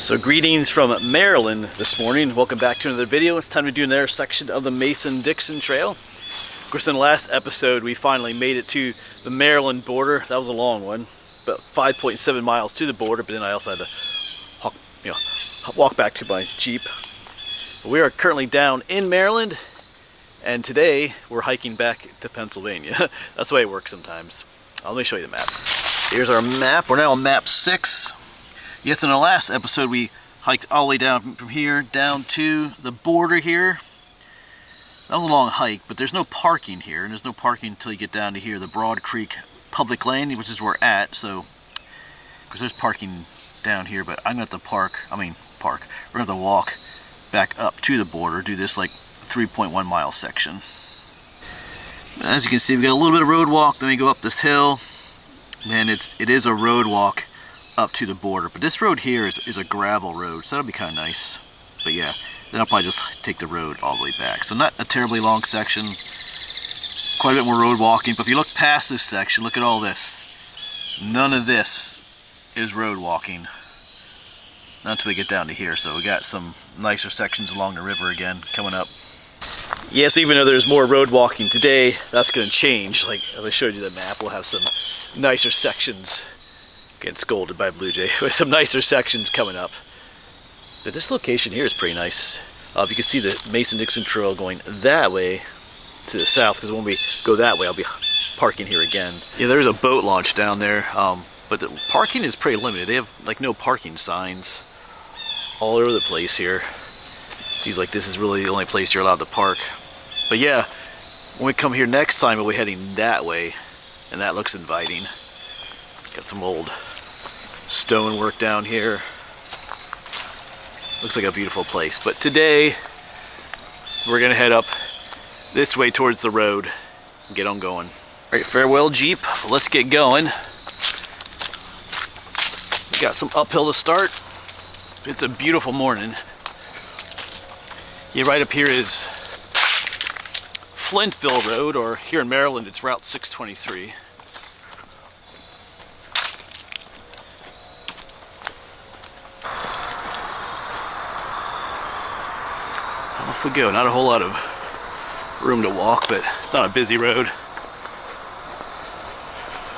So greetings from Maryland this morning. Welcome back to another video. It's time to do another section of the Mason-Dixon Trail. Of course, in the last episode, we finally made it to the Maryland border. That was a long one, about 5.7 miles to the border, but then I also had to walk back to my Jeep. We are currently down in Maryland, and today we're hiking back to Pennsylvania. That's the way it works sometimes. Let me show you the map. Here's our map. We're now on map 6. Yes, in the last episode we hiked all the way down from here down to the border here. That was a long hike, but there's no parking here, and there's no parking until you get down to here, the Broad Creek public lane, which is where we're at. So, because there's parking down here, but I'm gonna have to park. We're gonna have to walk back up to the border, do this like 3.1 mile section. As you can see, we got a little bit of road walk, then we go up this hill, and it is a road walk up to the border, but this road here is a gravel road, so that'll be kind of nice. But yeah, then I'll probably just take the road all the way back. So not a terribly long section, quite a bit more road walking, but if you look past this section, look at all this. None of this is road walking, not until we get down to here. So we got some nicer sections along the river again coming up. Yes, even though there's more road walking today, that's going to change. Like as I showed you the map, we'll have some nicer sections. Getting scolded by Blue Jay with some nicer sections coming up. But this location here is pretty nice. You can see the Mason-Dixon Trail going that way to the south, because when we go that way I'll be parking here again. Yeah, there's a boat launch down there, but the parking is pretty limited. They have like no parking signs all over the place here. Seems like this is really the only place you're allowed to park. But yeah, when we come here next time we'll be heading that way, and that looks inviting. Got some old stonework down here. Looks like a beautiful place. But today we're gonna head up this way towards the road and get on going. Alright, farewell Jeep, let's get going. We got some uphill to start. It's a beautiful morning. Yeah, right up here is Flintville Road, or here in Maryland it's Route 623. Off we go. Not a whole lot of room to walk, but it's not a busy road.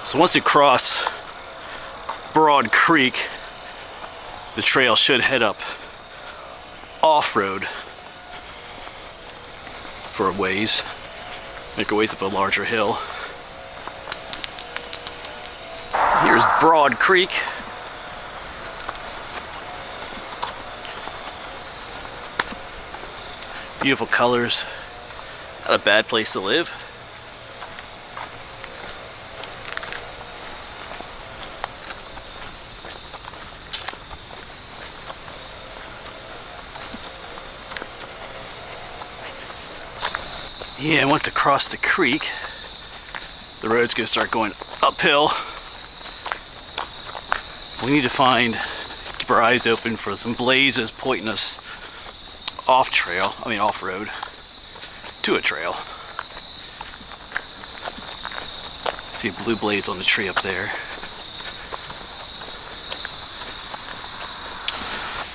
So once you cross Broad Creek, the trail should head up off-road for a ways. Make a ways up a larger hill. Here's Broad Creek. Beautiful colors. Not a bad place to live. Yeah, and once across the creek, the road's gonna start going uphill. We need to keep our eyes open for some blazes pointing us off-road to a trail. See a blue blaze on the tree up there.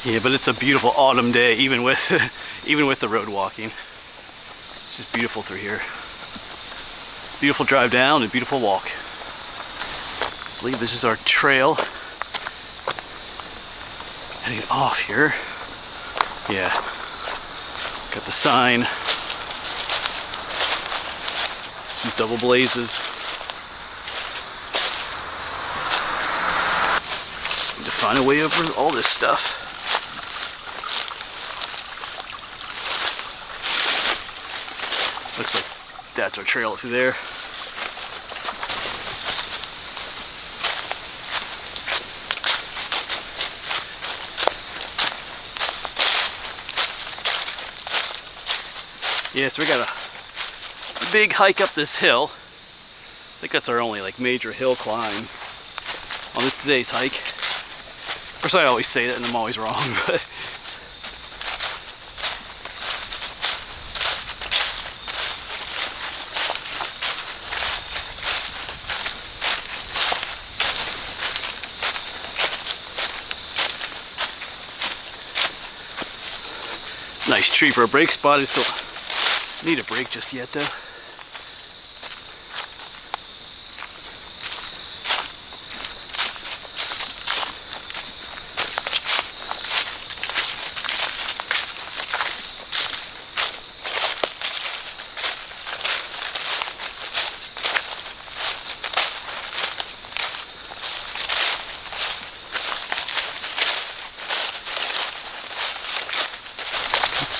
Yeah, but it's a beautiful autumn day, even with the road walking. It's just beautiful through here. Beautiful drive down and beautiful walk. I believe this is our trail. Heading off here. Yeah. Got the sign. Some double blazes. Just need to find a way over all this stuff. Looks like that's our trail through there. Yeah, so we got a big hike up this hill. I think that's our only major hill climb on today's hike. Of course, I always say that and I'm always wrong, but Nice tree for a brake spot. I just don't need a brake just yet though.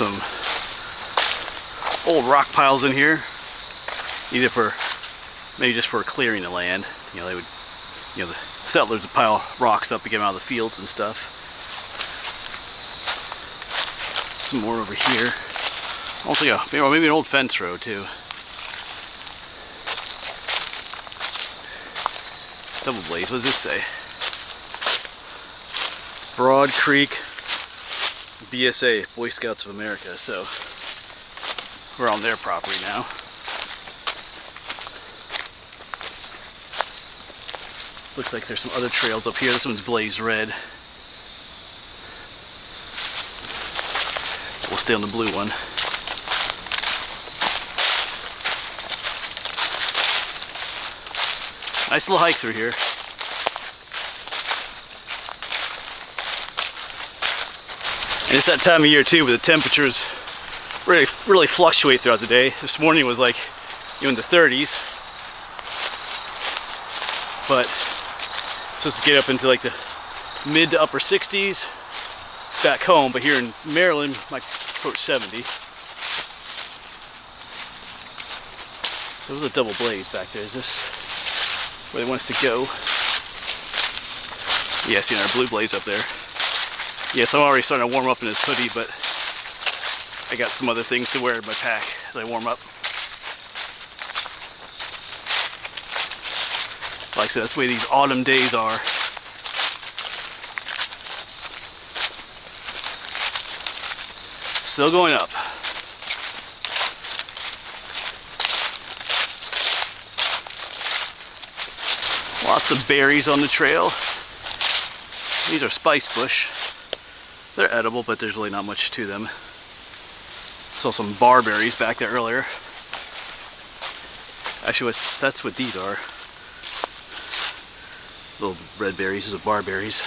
Some old rock piles in here, either for maybe just for clearing the land. You know, they would, you know, the settlers would pile rocks up to get them out of the fields and stuff. Some more over here. Also, yeah, maybe an old fence row too. Double blaze. What does this say? Broad Creek BSA, Boy Scouts of America. So we're on their property now. Looks like there's some other trails up here. This one's blazed red. We'll stay on the blue one. Nice little hike through here. And it's that time of year too where the temperatures really fluctuate throughout the day. This morning was like, you know, in the 30s. But supposed to get up into like the mid to upper 60s back home, but here in Maryland might approach 70. So there's a double blaze back there. Is this where they want us to go? Yeah, see our blue blaze up there. Yes, I'm already starting to warm up in this hoodie, but I got some other things to wear in my pack as I warm up. Like I said, that's the way these autumn days are. Still going up. Lots of berries on the trail. These are spice bush. They're edible, but there's really not much to them. Saw some barberries back there earlier. Actually, that's what these are. Little red berries. These are barberries.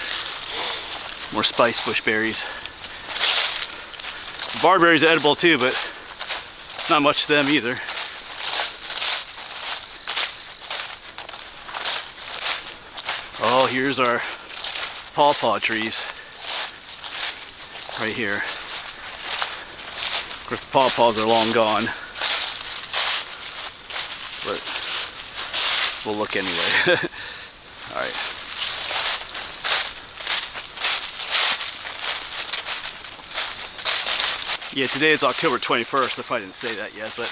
More spice bush berries. Barberries are edible too, but not much to them either. Oh, here's our pawpaw trees. Right here. Of course, the pawpaws are long gone, but we'll look anyway. All right. Yeah, today is October 21st. I probably didn't say that yet, but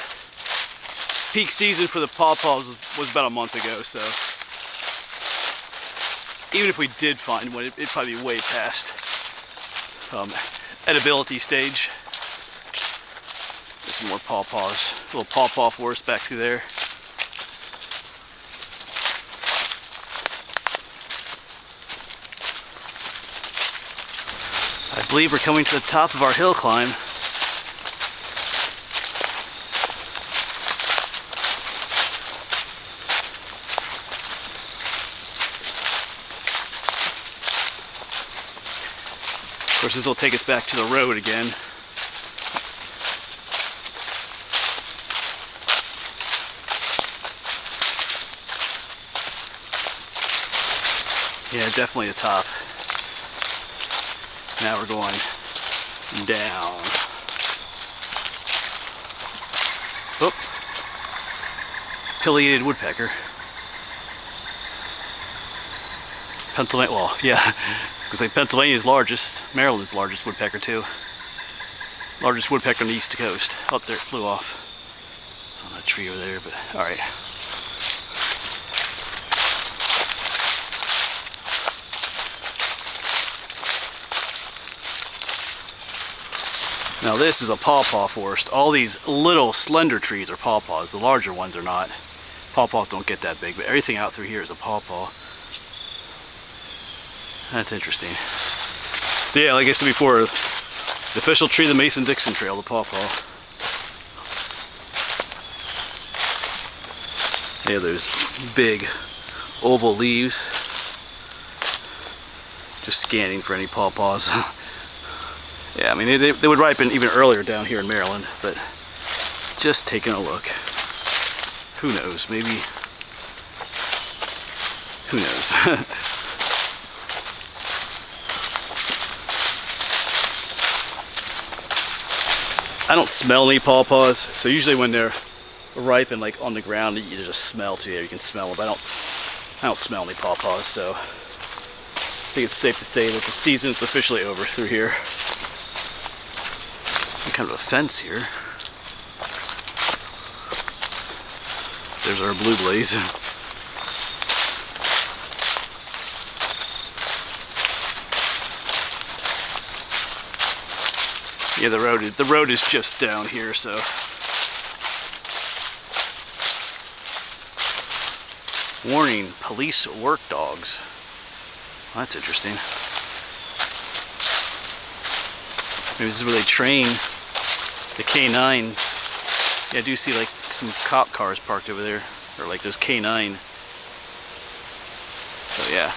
peak season for the pawpaws was about a month ago, so even if we did find one, it'd probably be way past edibility stage. There's some more pawpaws. A little pawpaw forest back through there. I believe we're coming to the top of our hill climb. Of course, this will take us back to the road again. Yeah, definitely the top. Now we're going down. Oh, pileated woodpecker. Pennsylvania, well, yeah, I was gonna say Pennsylvania's largest, Maryland's largest woodpecker too. Largest woodpecker on the east coast. Oh, there it flew off. It's on that tree over there, but all right. Now this is a pawpaw forest. All these little slender trees are pawpaws. The larger ones are not. Pawpaws don't get that big, but everything out through here is a pawpaw. That's interesting. So yeah, like I said before, The official tree of the Mason-Dixon Trail, the pawpaw. They have those big oval leaves. Just scanning for any pawpaws. Yeah, I mean, they would ripen even earlier down here in Maryland, but just taking a look. Who knows? Maybe. Who knows? I don't smell any pawpaws, so usually when they're ripe and like on the ground, you just smell too. You can smell them, but I don't smell any pawpaws, so I think it's safe to say that the season is officially over through here. Some kind of a fence here. There's our blue blaze. Yeah, the road is just down here, so. Warning, police work dogs. Well, that's interesting. Maybe this is where they train the K9. Yeah, I do see like some cop cars parked over there, or like those K9. So yeah.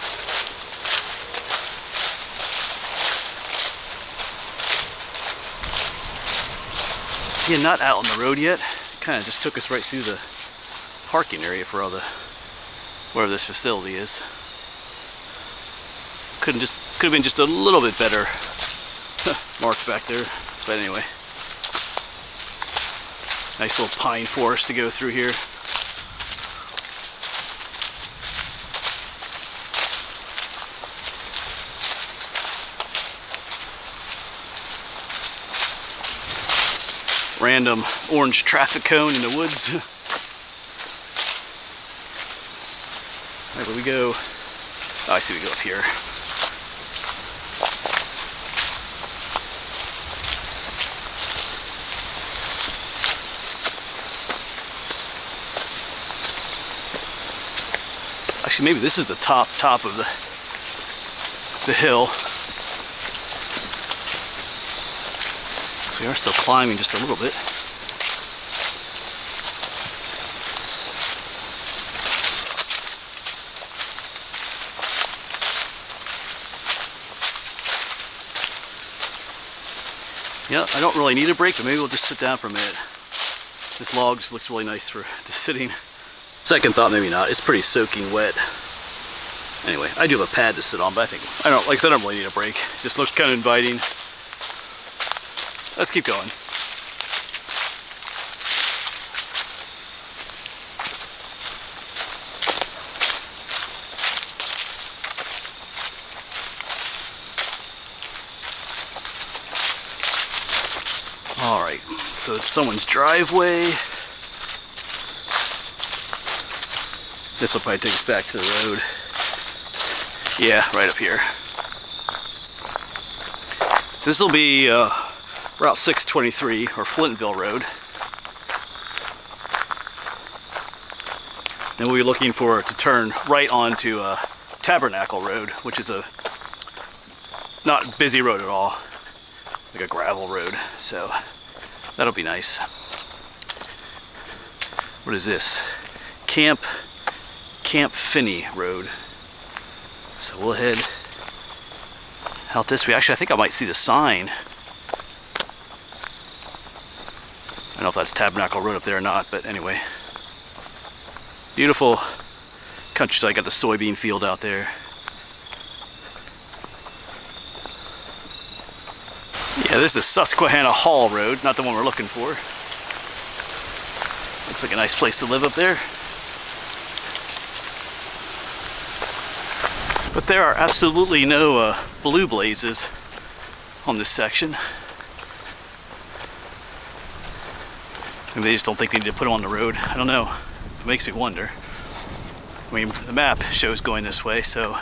Yeah, not out on the road yet. Kind of just took us right through the parking area for all the wherever this facility is. Could have been just a little bit better marked back there, but anyway. Nice little pine forest to go through here. Random orange traffic cone in the woods. Alright, where we go? Oh, I see we go up here. Actually, maybe this is the top of the hill. So we are still climbing just a little bit. Yeah, I don't really need a break, but maybe we'll just sit down for a minute. This log just looks really nice for just sitting. Second thought, maybe not. It's pretty soaking wet. Anyway, I do have a pad to sit on, but like I said, I don't really need a break. It just looks kind of inviting. Let's keep going. All right, so it's someone's driveway. This will probably take us back to the road. Yeah, right up here. So this will be Route 623, or Flintville Road. And we'll be looking to turn right onto Tabernacle Road, which is a not busy road at all, like a gravel road. So that'll be nice. What is this? Camp Finney Road. So we'll head out this way. Actually, I think I might see the sign. I don't know if that's Tabernacle Road up there or not, but anyway. Beautiful countryside. Got the soybean field out there. Yeah, this is Susquehanna Hall Road, not the one we're looking for. Looks like a nice place to live up there. But there are absolutely no blue blazes on this section. Maybe they just don't think they need to put them on the road. I don't know. It makes me wonder. I mean, the map shows going this way, so...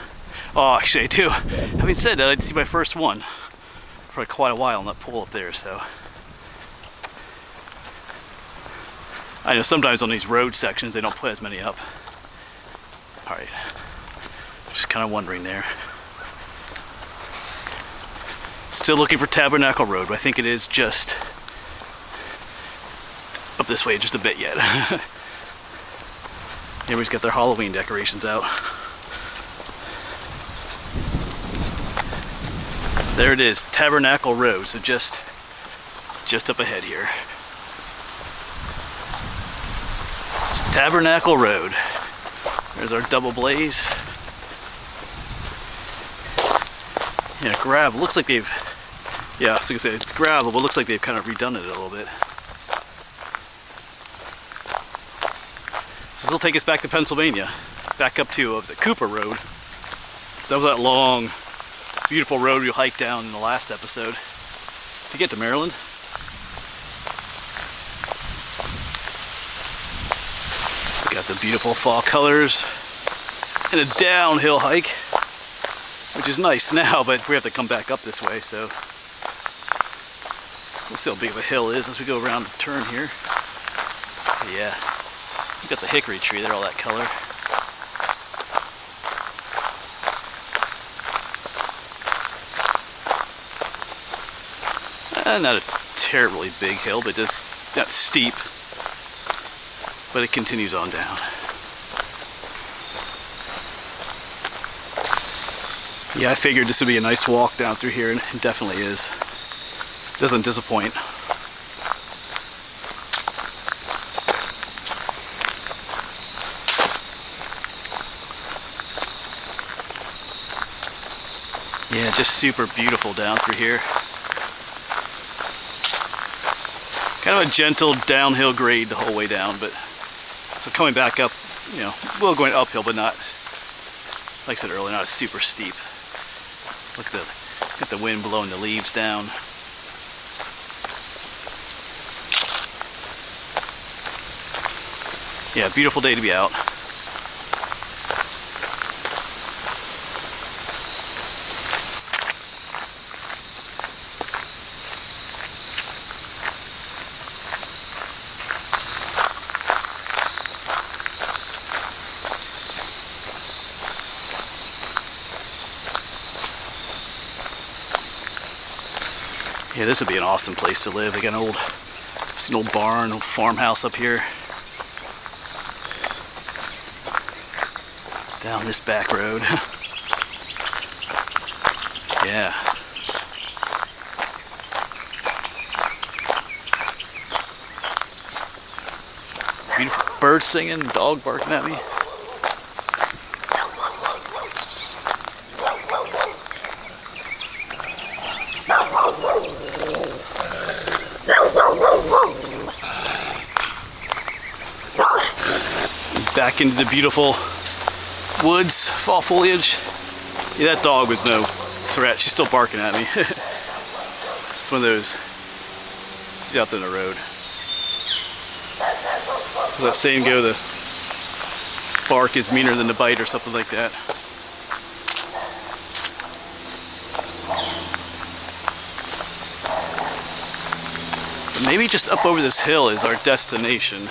Oh, actually I do. Having said that, I did see my first one for quite a while on that pole up there, so... I know sometimes on these road sections they don't put as many up. Alright. Just kind of wondering there. Still looking for Tabernacle Road, but I think it is just up this way just a bit yet. Everybody's got their Halloween decorations out. There it is, Tabernacle Road, so just up ahead here. It's Tabernacle Road. There's our double blaze. Yeah, gravel. Looks like they've, yeah, I was gonna say it's gravel, but it looks like they've kind of redone it a little bit. So this will take us back to Pennsylvania, back up to, what was it, Cooper Road. That was that long, beautiful road we hiked down in the last episode to get to Maryland. We got the beautiful fall colors and a downhill hike, which is nice now, but we have to come back up this way, so we'll see how big of a hill is as we go around the turn here. But yeah, that's a hickory tree there, all that color. Not a terribly big hill, but just not steep, but it continues on down. Yeah, I figured this would be a nice walk down through here, and it definitely is. Doesn't disappoint. Yeah, just super beautiful down through here. Kind of a gentle downhill grade the whole way down, but so coming back up, you know, well, going uphill, but not, like I said earlier, not super steep. Look at the wind blowing the leaves down. Yeah, beautiful day to be out. Yeah, this would be an awesome place to live. They got just an old barn, old farmhouse up here. Down this back road. Yeah. Beautiful birds singing, dog barking at me. Back into the beautiful woods, fall foliage. Yeah, that dog was no threat. She's still barking at me. It's one of those. She's out there in the road. Does that saying go, the bark is meaner than the bite or something like that? But maybe just up over this hill is our destination.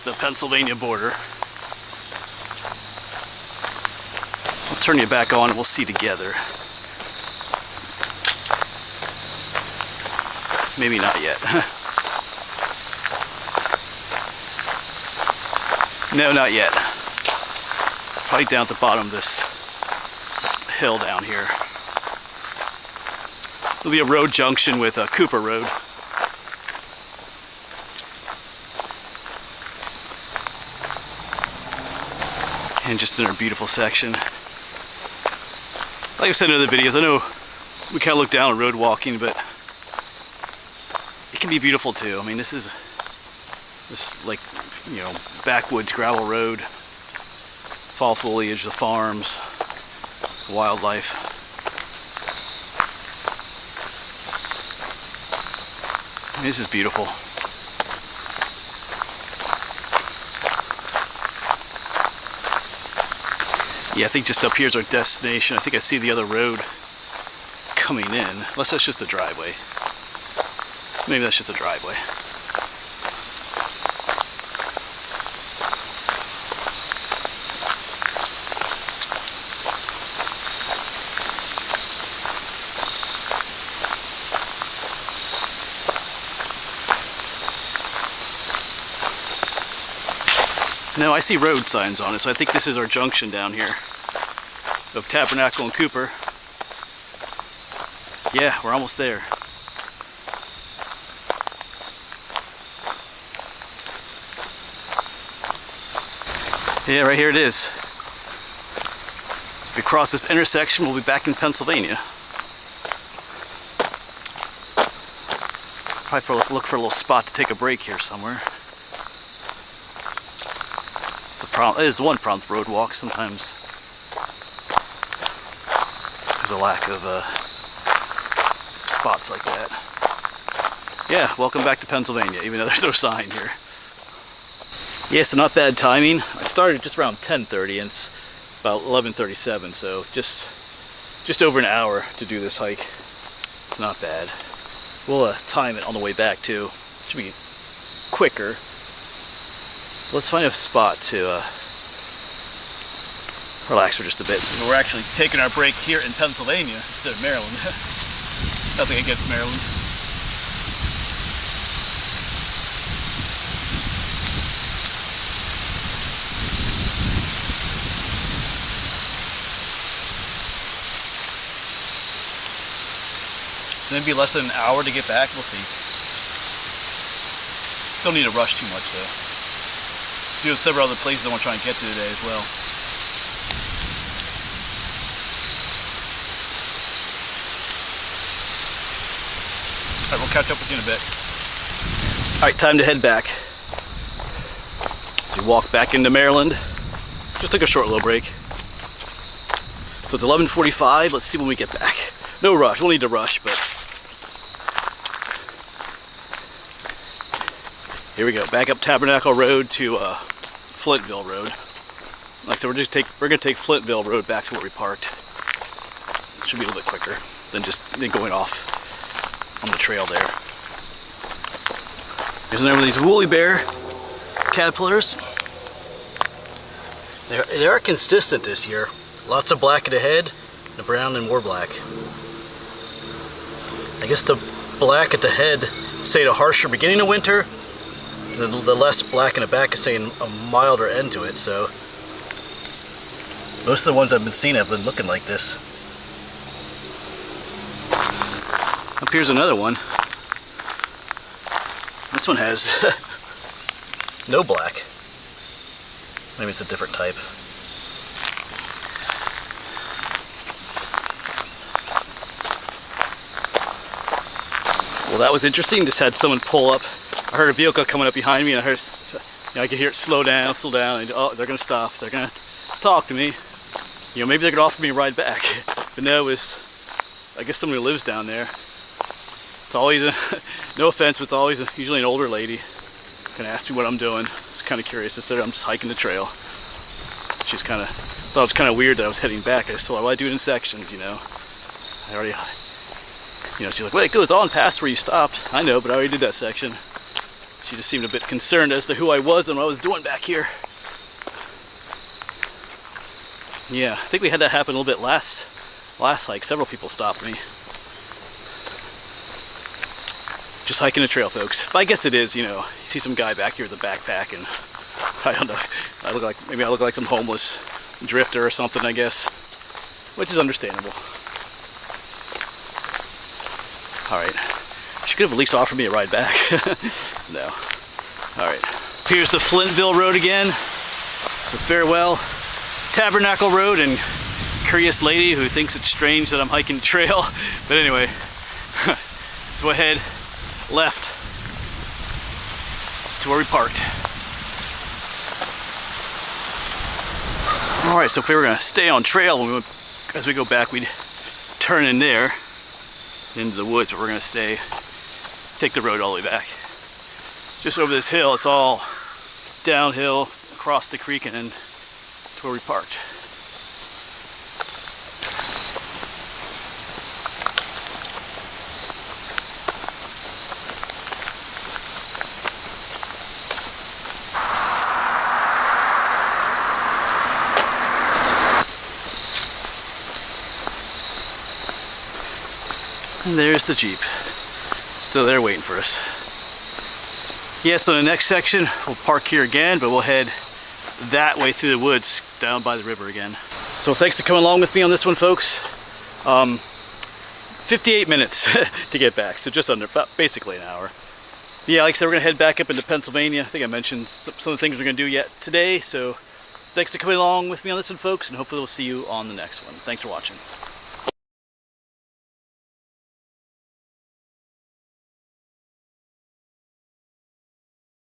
The Pennsylvania border. I'll turn you back on and we'll see together. Maybe not yet. No, not yet. Right down at the bottom of this hill down here. There'll be a road junction with Cooper Road. And just in our beautiful section. Like I've said in other videos, I know we kind of look down on road walking, but it can be beautiful too. I mean, this like, you know, backwoods gravel road, fall foliage, the farms, wildlife. I mean, this is beautiful. Yeah, I think just up here is our destination. I think I see the other road coming in. Unless that's just a driveway. Maybe that's just a driveway. No, I see road signs on it, so I think this is our junction down here of Tabernacle and Cooper. Yeah, we're almost there. Yeah, right here it is. So if we cross this intersection, we'll be back in Pennsylvania. Probably look for a little spot to take a break here somewhere. It's a problem. It is the one problem with road walks. Sometimes there's a lack of spots like that. Yeah, welcome back to Pennsylvania, even though there's no sign here. Yeah, so not bad timing. I started just around 10:30 and it's about 11:37, so just over an hour to do this hike. It's not bad. We'll time it on the way back too. Should be quicker. Let's find a spot to relax for just a bit. We're actually taking our break here in Pennsylvania instead of Maryland. Nothing against Maryland. Maybe less than an hour to get back, we'll see. Don't need to rush too much though. Do have several other places I want to try and get to today as well. Alright, we'll catch up with you in a bit. Alright, time to head back. As we walk back into Maryland. Just took a short little break. So it's 11:45, let's see when we get back. No rush, we'll need to rush, but here we go, back up Tabernacle Road to Flintville Road. Like I said, we're gonna take Flintville Road back to where we parked. Should be a little bit quicker than going off on the trail there. There's another of these woolly bear caterpillars. They are consistent this year. Lots of black at the head, the brown and more black. I guess the black at the head stayed a harsher beginning of winter. The less black in the back is saying a milder end to it, so most of the ones I've been seeing have been looking like this. Up here's another one. This one has no black. Maybe it's a different type. Well, that was interesting. Just had someone pull up. I heard a vehicle coming up behind me, and I could hear it slow down, and oh, they're gonna stop. They're gonna talk to me. Maybe they're gonna offer me a ride back. But no, it was, I guess, somebody who lives down there. It's always no offense, but it's always usually an older lady. Gonna ask me what I'm doing. It's kind of curious. I said I'm just hiking the trail. She's thought it was kind of weird that I was heading back. I just told her, well, I do it in sections, I already. She's like, well, it goes on past where you stopped. I know, but I already did that section. She just seemed a bit concerned as to who I was and what I was doing back here. Yeah, I think we had that happen a little bit last hike. Several people stopped me. Just hiking a trail, folks. But I guess it is, you see some guy back here with a backpack, and I don't know. Maybe I look like some homeless drifter or something, I guess. Which is understandable. Alright. She could have at least offered me a ride back. No. Alright. Here's the Flintville Road again. So farewell, Tabernacle Road, and curious lady who thinks it's strange that I'm hiking the trail. But anyway, so we'll head left to where we parked. Alright, so if we were going to stay on trail, as we go back, we'd turn in there into the woods, but we're going to take the road all the way back. Just over this hill, it's all downhill across the creek and then to where we parked. And there's the Jeep. Still there waiting for us. Yeah, so the next section, we'll park here again, but we'll head that way through the woods down by the river again. So thanks for coming along with me on this one, folks. 58 minutes to get back, so just under, about basically an hour. But yeah, like I said, we're gonna head back up into Pennsylvania. I think I mentioned some of the things we're gonna do yet today, so thanks for coming along with me on this one, folks, and hopefully we'll see you on the next one. Thanks for watching.